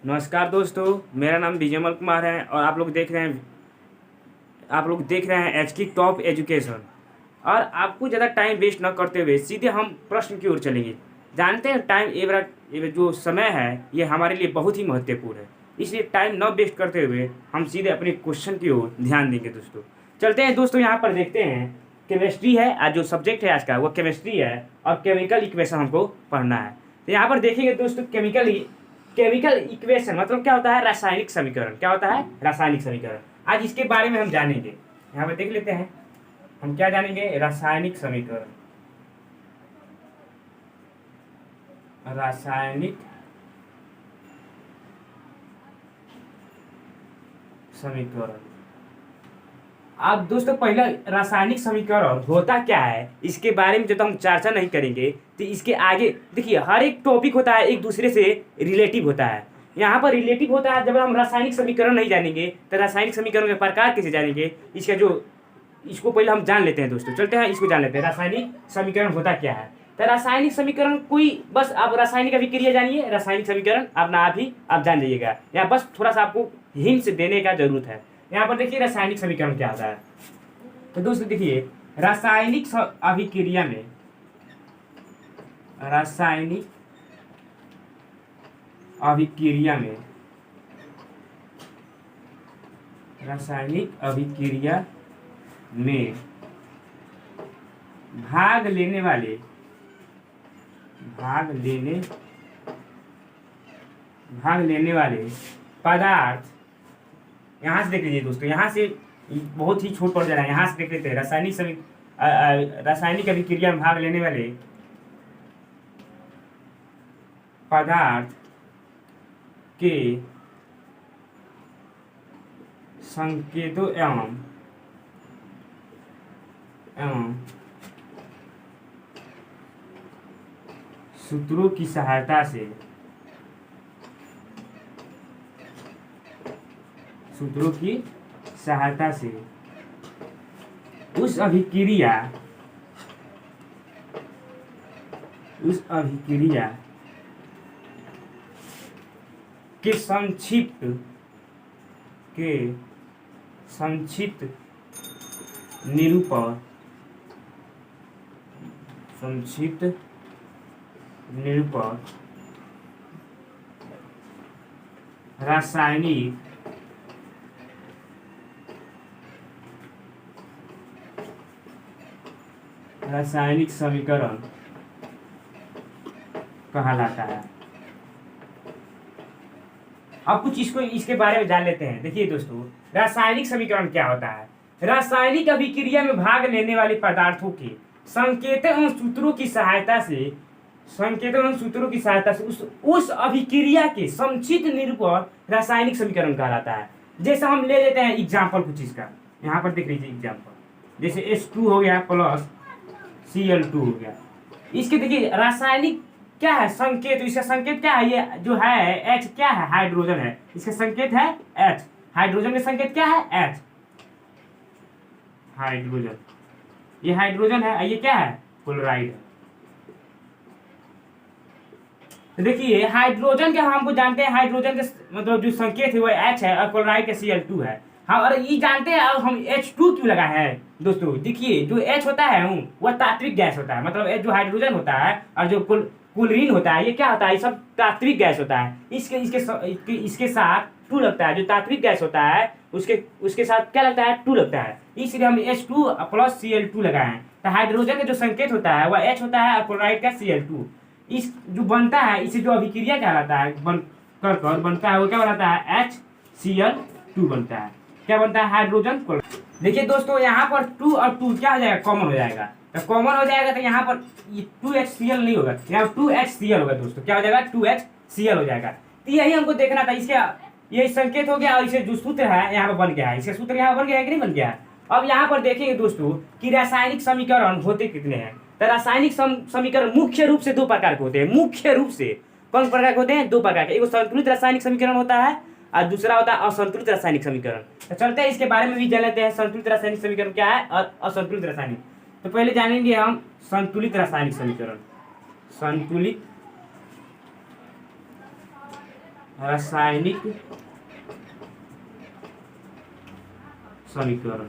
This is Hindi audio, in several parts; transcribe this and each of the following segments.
नमस्कार दोस्तों, मेरा नाम विजयमल कुमार है और आप लोग देख रहे हैं एच की टॉप एजुकेशन। और आपको ज़्यादा टाइम वेस्ट न करते हुए सीधे हम प्रश्न की ओर चलेंगे। जानते हैं टाइम ये जो समय है ये हमारे लिए बहुत ही महत्वपूर्ण है, इसलिए टाइम न वेस्ट करते हुए हम सीधे अपने क्वेश्चन की ओर ध्यान देंगे। दोस्तों चलते हैं। दोस्तों यहाँ पर देखते हैं केमिस्ट्री है, आज जो सब्जेक्ट है आज का वो केमिस्ट्री है और केमिकल इक्वेशन हमको पढ़ना है। तो यहाँ पर देखेंगे दोस्तों, केमिकल इक्वेशन मतलब क्या होता है? रासायनिक समीकरण। क्या होता है? रासायनिक समीकरण। आज इसके बारे में हम जानेंगे। यहाँ पे देख लेते हैं हम क्या जानेंगे। रासायनिक समीकरण, रासायनिक समीकरण। अब दोस्तों पहला रासायनिक समीकरण होता क्या है इसके बारे में जब हम चर्चा नहीं करेंगे तो इसके आगे देखिए, हर एक टॉपिक होता है एक दूसरे से रिलेटिव होता है। यहाँ पर रिलेटिव होता है। जब हम रासायनिक समीकरण नहीं जानेंगे तो रासायनिक समीकरण के प्रकार कैसे जानेंगे? इसको पहले हम जान लेते हैं। दोस्तों चलते हैं, इसको जान लेते हैं। रासायनिक समीकरण होता क्या है? तो रासायनिक समीकरण कोई बस आप रासायनिक अभिक्रिया जानिए, रासायनिक समीकरण आप जान लीजिएगा। यहाँ बस थोड़ा सा आपको हिंट देने का जरूरत है। यहाँ पर देखिए रासायनिक समीकरण क्या होता है। तो दोस्तों देखिए, अभिक्रिया में रासायनिक अभिक्रिया में रासायनिक अभिक्रिया में भाग लेने वाले पदार्थ, यहाँ से देख लीजिए दोस्तों, यहाँ से बहुत ही छोट पड़ जा रहा है। यहाँ से देख लेते हैं रासायनिक अभिक्रिया में भाग लेने वाले पदार्थ के संकेतों एवं सूत्रों की सहायता से उस अभिक्रिया के संक्षिप्त निरूपण रासायनिक समीकरण कहलाता है। अब कुछ इसके बारे में जान लेते हैं। देखिए दोस्तों, रासायनिक समीकरण क्या होता है? रासायनिक अभिक्रिया में भाग लेने वाले पदार्थों के संकेतों एवं सूत्रों की सहायता से उस अभिक्रिया के संक्षिप्त निरूपण रासायनिक समीकरण कहलाता है। जैसे हम ले लेते हैं एग्जाम्पल कुछ इसका। यहाँ पर देख लीजिए एग्जाम्पल, जैसे H2 हो गया प्लस Cl2 हो गया। इसके देखिए रासायनिक क्या है? संकेत। इसका संकेत क्या है? ये जो है H क्या है? हाइड्रोजन है। इसका संकेत है H। हाइड्रोजन का संकेत क्या है? H, hydrogen. ये हाइड्रोजन है, ये क्या है? क्लोराइड है। तो देखिए हाइड्रोजन के हमको जानते हैं, हाइड्रोजन के मतलब जो संकेत है वो H है और क्लोराइड का Cl2 है। हाँ, और ये जानते हैं अब हम H2 क्यों लगा है? दोस्तों देखिए, जो H होता है वह तात्विक गैस होता है। मतलब जो हाइड्रोजन होता है और जो क्लोरीन होता है, ये क्या होता है? ये सब तात्विक गैस होता है। इसके साथ 2 लगता है। जो तात्विक गैस होता है उसके साथ क्या लगता है? 2 लगता है। इसलिए हम H2 प्लस Cl2 लगाए हैं। तो हाइड्रोजन का जो संकेत होता है वह H होता है और क्लोराइड का Cl2। इस जो बनता है, इसे जो अभिक्रिया कहलाता है, बनता है वो क्या बनाता है? HCl2 बनता है। क्या बनता है? Hydrogen chloride. देखिए दोस्तों, यहाँ पर 2 और 2 क्या हो जाएगा? कॉमन हो जाएगा। तो कॉमन हो जाएगा तो यहाँ पर 2HCl नहीं होगा, यहाँ 2HCl होगा। दोस्तों क्या हो जाएगा? 2HCl हो जाएगा। तो यही हमको देखना था। ये संकेत हो गया और इसे जो सूत्र है यहाँ पर बन गया है। इसका सूत्र यहाँ बन गया है कि नहीं बन गया है? अब यहाँ पर देखेंगे दोस्तों कि रासायनिक समीकरण होते कितने हैं। तो रासायनिक समीकरण मुख्य रूप से 2 प्रकार के होते हैं। मुख्य रूप से कौन प्रकार के होते हैं? 2 प्रकार के। एक संतुलित रासायनिक समीकरण होता है और दूसरा होता है असंतुलित रासायनिक समीकरण। तो चलते हैं इसके बारे में भी जान लेते हैं। संतुलित रासायनिक समीकरण क्या है और असंतुलित रासायनिक। तो पहले जानेंगे हम संतुलित रासायनिक समीकरण। संतुलित रासायनिक समीकरण।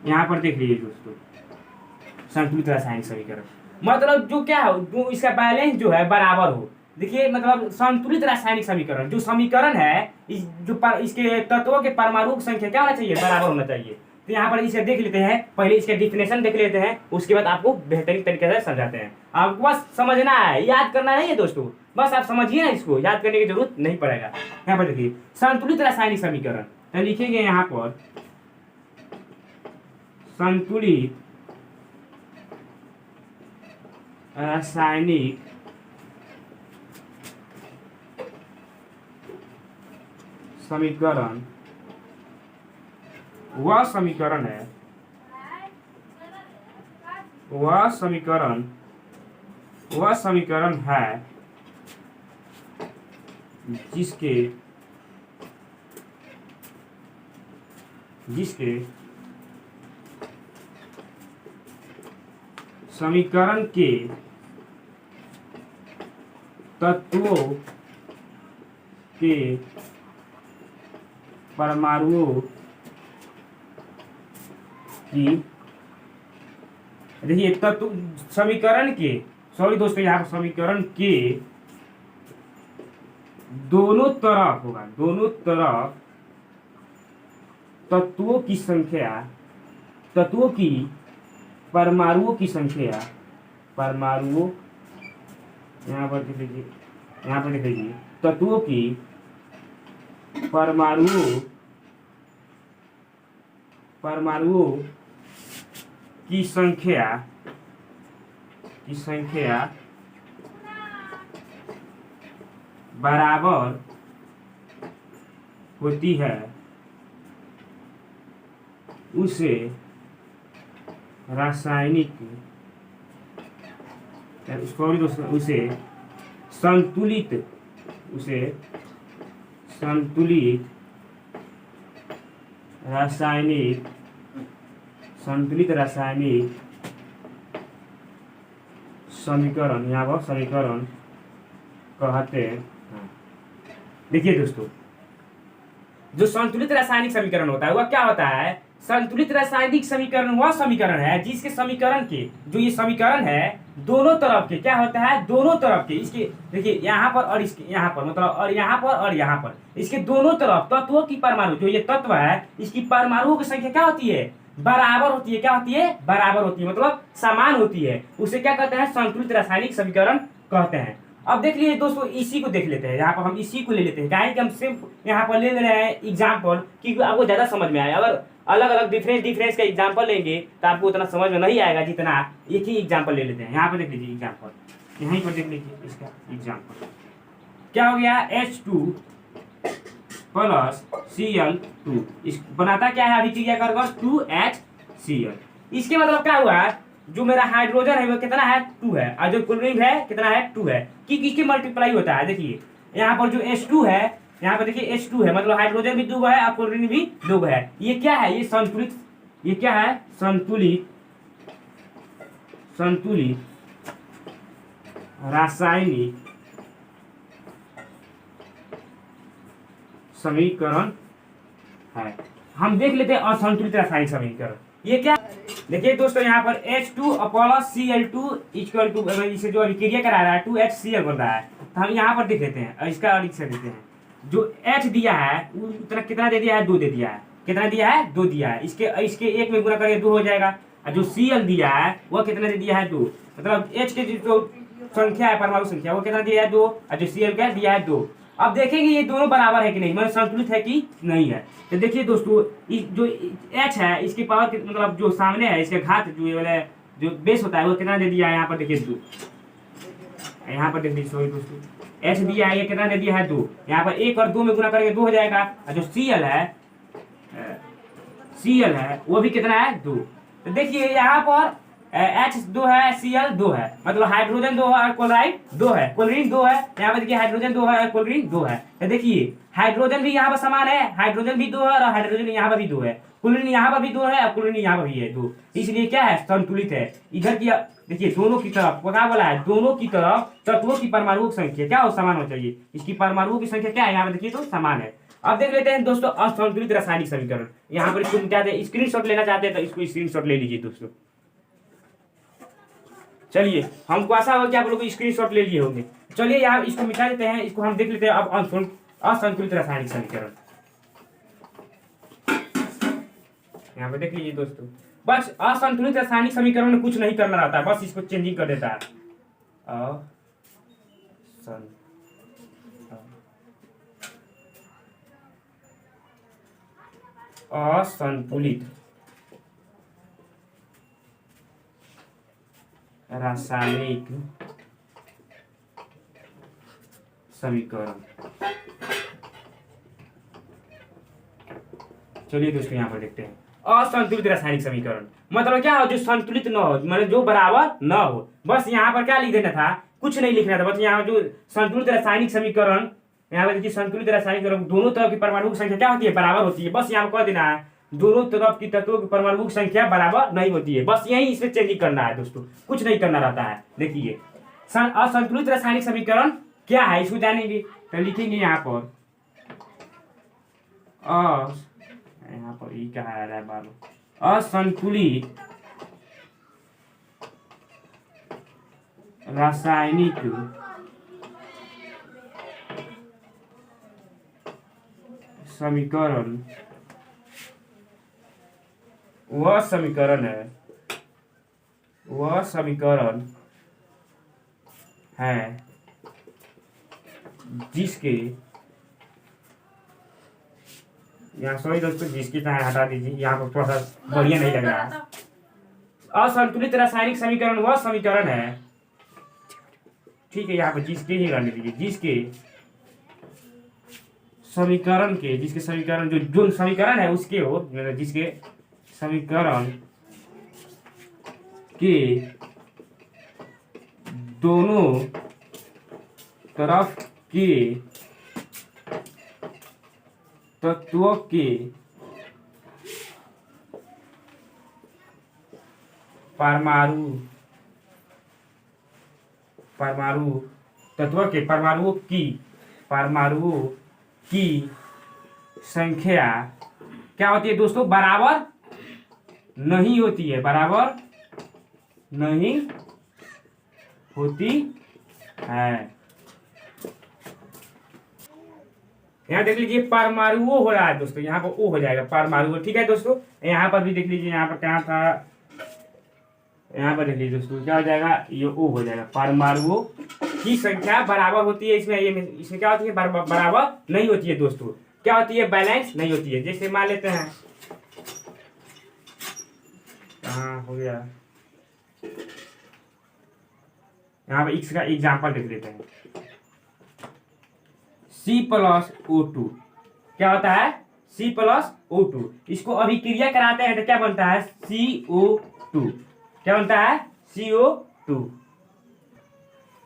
यहाँ पर देख लीजिए दोस्तों, संतुलित रासायनिक समीकरण मतलब जो क्या हो, जो इसका बैलेंस जो है बराबर हो। देखिए मतलब संतुलित रासायनिक समीकरण जो समीकरण है इसके तत्वों के परमाणु की संख्या क्या होना चाहिए, बराबर होना चाहिए। तो यहाँ पर इसे देख लेते हैं, पहले इसके डिफिनेशन देख लेते हैं, उसके बाद आपको बेहतरीन तरीके से समझाते हैं। आपको बस समझना है, याद करना नहीं है दोस्तों, बस आप समझिए ना, इसको याद करने की जरूरत नहीं पड़ेगा। यहाँ पर देखिए संतुलित रासायनिक समीकरण, तो लिखेंगे यहाँ पर संतुलित रासायनिक समीकरण वह समीकरण है जिसके समीकरण के तत्वों के परमाणुओं की, देखिए तत्व समीकरण के, सॉरी दोस्तों यहाँ पर समीकरण के दोनों तरफ होगा, दोनों तरफ तत्वों की संख्या, तत्वों की परमाणुओं की संख्या, परमाणुओं यहाँ पर देख लीजिए, यहाँ पर देख लीजिए तत्वों की परमाणुओं की संख्या बराबर होती है, उसे रासायनिक, सॉरी दोस्तों, उसे संतुलित रासायनिक समीकरण, यहाँ पर समीकरण कहते हैं। देखिए दोस्तों, जो संतुलित रासायनिक समीकरण होता है वह क्या होता है, संतुलित रासायनिक समीकरण वह समीकरण है जिसके समीकरण के, जो ये समीकरण है दोनों तरफ के क्या होता है, दोनों तरफ के, इसके देखिए यहाँ पर और इसके यहाँ पर, मतलब और यहाँ पर और यहाँ पर, इसके दोनों तरफ तत्वों की परमाणु, जो ये तत्व है इसकी परमाणुओं की संख्या क्या होती है, बराबर होती है। क्या होती है, बराबर होती है, मतलब समान होती है। उसे क्या कहते हैं, संतुलित रासायनिक समीकरण कहते हैं। अब देख लीजिए दोस्तों, इसी को देख लेते हैं, यहाँ पर हम इसी को ले लेते हैं, क्या कि हम सिर्फ यहाँ पर ले रहे हैं एग्जाम्पल, क्योंकि आपको ज्यादा समझ में आए। अगर अलग अलग डिफरेंस का एग्जाम्पल लेंगे तो आपको उतना समझ में नहीं आएगा जितना एक ही एग्जाम्पल ले लेते हैं। यहाँ पर देख लीजिए एग्जाम्पल, यहीं पर देख लीजिए इसका एग्जाम्पल क्या हो गया, H2 प्लस Cl2, इस बनाता क्या है, अभी क्या करेगा 2HCl। इसके मतलब क्या हुआ, जो मेरा हाइड्रोजन है वो कितना है, 2 है, और जो क्लोरीन है कितना है, 2 है, कि किसकी मल्टीप्लाई होता है। देखिए यहाँ पर जो H2 है, यहाँ पर देखिए H2 है, मतलब हाइड्रोजन भी 2 है और क्लोरीन भी 2 है। ये क्या है, ये संतुलित, ये क्या है, संतुलित रासायनिक समीकरण है। हम देख लेते हैं असंतुलित रासायनिक समीकरण, ये क्या, देखिए दोस्तों यहाँ पर H2 plus Cl2 equal to, इसे जो अभिक्रिया करा रहा है 2HCl बन रहा है, तो हम यहाँ पर देख लेते हैं, इसका अधिक से देते हैं। जो H दिया है उतना कितना दे दिया है, 2 दे दिया है, कितना दिया है, 2 दिया है, इसके 1 में गुना करके 2 हो जाएगा। और जो Cl दिया है वह कितना दे दिया है, 2, मतलब H के जो संख्या है, परमाणु संख्या, वो कितना दिया है, 2, और जो Cl का दिया है 2। अब देखेंगे ये दोनों बराबर है कि नहीं, मतलब संतुलित है कि नहीं है। तो देखिए दोस्तों, जो H है इसकी पावर मतलब जो सामने है, इसके घात जो वाला जो बेस होता है वो कितना दे दिया है, यहाँ पर देखिए 2, यहाँ पर देख लीजिए, सॉरी दोस्तों, H दिया है, ये कितना दे दिया है, 2, यहाँ पर 1 और 2 में गुना करके 2 हो जाएगा। और जो Cl है वो भी कितना है, 2। तो देखिए यहाँ पर H 2 है, Cl 2 है, मतलब हाइड्रोजन 2 है और क्लोराइड 2 है, क्लोरीन 2 है, यहाँ पर देखिए हाइड्रोजन 2 है और क्लोरीन 2 है। तो देखिए हाइड्रोजन भी यहाँ पर समान है, हाइड्रोजन भी 2 है और हाइड्रोजन यहाँ पर भी 2 है। क्लोरीन यहाँ पर भी 2 है और क्लोरीन यहाँ पर भी है 2, इसलिए क्या है संतुलित है। इधर की देखिए दोनों की तरफ क्या बोला है, दोनों की तरफ तत्वों की परमाणु संख्या क्या हो, समान हो चाहिए। इसकी परमाणुओं की संख्या क्या है यहाँ पर देखिए तो समान है। अब देख लेते हैं दोस्तों असंतुलित रासायनिक समीकरण। यहाँ पर इसको मिटाते हैं, स्क्रीनशॉट लेना चाहते हैं तो इसको स्क्रीनशॉट ले लीजिए दोस्तों। चलिए हमको आशा होगा कि आप लोग स्क्रीनशॉट ले लिए होंगे। चलिए यहाँ इसको मिटा देते हैं, इसको हम देख लेते हैं अब असंतुलित रासायनिक समीकरण। यहाँ पे देख लीजिए दोस्तों, बस असंतुलित रासायनिक समीकरण में कुछ नहीं करना रहता है, बस इसको चेंजिंग कर देता है। असंतुलित रासायनिक समीकरण। चलिए दोस्तों यहाँ पर देखते हैं असंतुलित रासायनिक समीकरण मतलब क्या हो, जो संतुलित न हो, मतलब जो बराबर न हो। बस यहाँ पर क्या लिख देना था, कुछ नहीं लिखना था, बस यहाँ जो संतुलित रासायनिक समीकरण, यहाँ पर देखिए संतुलित रासायनिक समीकरण दोनों तरफ की परमाणु की संख्या क्या होती है, बराबर होती है। बस यहाँ पर कह देना है दोनों तरफ की तत्वों की परमाणु की संख्या बराबर नहीं होती है, बस यही इसमें चेंजिंग करना है दोस्तों, कुछ नहीं करना रहता है। देखिए असंतुलित रासायनिक समीकरण क्या है इसको जानेंगे तो लिखेंगे यहाँ पर यहाँ पर ये क्या आ रहा है बार असंतुलित रासायनिक समीकरण वह समीकरण है जिसके, यहाँ सॉरी दोस्तों जिसकी तरह हटा दीजिए, यहाँ पर थोड़ा सा बढ़िया नहीं लग रहा है। असंतुलित रासायनिक समीकरण वह समीकरण है, ठीक है, यहाँ पर जिसके ही रहने दीजिए, जिसके समीकरण जो समीकरण है उसके हो, जिसके समीकरण के दोनों तरफ के तत्वों के परमाणुओं की संख्या क्या होती है दोस्तों, बराबर नहीं होती है, बराबर नहीं होती है। यहाँ देख लीजिए परमाणुओं हो रहा है दोस्तों, यहाँ पर ओ हो जाएगा परमाणु, ठीक है दोस्तों। यहाँ पर भी देख लीजिए, यहाँ पर क्या था, यहाँ पर देख लीजिए दोस्तों क्या हो जाएगा, ये ओ हो जाएगा। परमाणुओं की संख्या बराबर होती है, इसमें क्या होती है, बराबर नहीं होती है दोस्तों, क्या होती है, बैलेंस नहीं होती है। जैसे मान लेते हैं, कहाँ हो गया, यहाँ पर इसका एग्जाम्पल देख लेते हैं। C+O2 क्या होता है, C+O2, इसको अभिक्रिया कराते हैं तो क्या बनता है, CO2, क्या बनता है, CO2।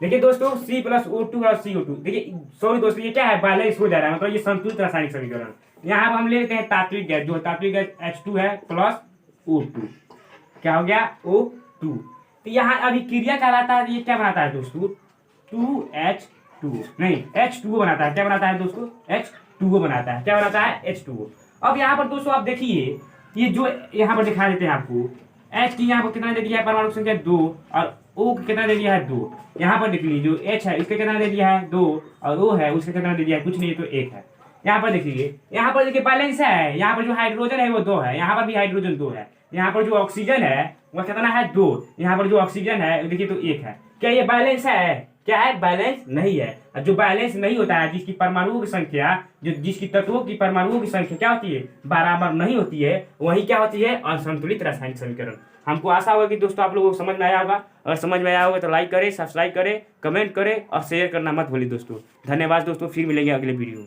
देखिए दोस्तों C+O2 और CO2, देखिए सॉरी दोस्तों ये क्या है, बैलेंस हो जा रहा है, मतलब ये संतुलित रासायनिक समीकरण। यहाँ पर हम ले लेते हैं तात्विक गैस, जो तात्विक गैस H2 है प्लस O2, क्या हो गया, O2। तो यहाँ अभिक्रिया कहलाता है, ये क्या बनाता है दोस्तों, 2H2 नहीं H2O बनाता है, क्या बनाता है दोस्तों, H2O बनाता है, क्या बनाता है, H2O। अब यहाँ पर दोस्तों आप देखिए, ये जो यहाँ पर दिखा देते हैं आपको, H की यहाँ पर कितना दे दिया है, परमाणु संख्या 2, और O कितना दे दिया है 2। यहाँ पर देख लीजिए जो H है इसका कितना दे दिया है 2, और O है उसका कितना दे दिया है, कुछ नहीं तो 1 है। यहाँ पर देखिए, यहाँ पर देखिए बैलेंस है, यहाँ पर जो हाइड्रोजन है वो 2 है, यहाँ पर भी हाइड्रोजन 2 है, यहाँ पर जो ऑक्सीजन है वह कितना है 2, यहाँ पर जो ऑक्सीजन है देखिए तो 1 है। क्या ये बैलेंस है, क्या है, बैलेंस नहीं है। जो बैलेंस नहीं होता है, जिसकी परमाणुओं की संख्या, जिसकी तत्वों की परमाणुओं की संख्या क्या होती है, बराबर नहीं होती है, वही क्या होती है, असंतुलित रासायनिक समीकरण। हमको आशा होगा कि दोस्तों आप लोगों को समझ में आया होगा, अगर समझ में आया होगा तो लाइक करें, सब्सक्राइब करें, कमेंट करें और शेयर करना मत भूलिए दोस्तों। धन्यवाद दोस्तों, फिर मिलेंगे अगले वीडियो में।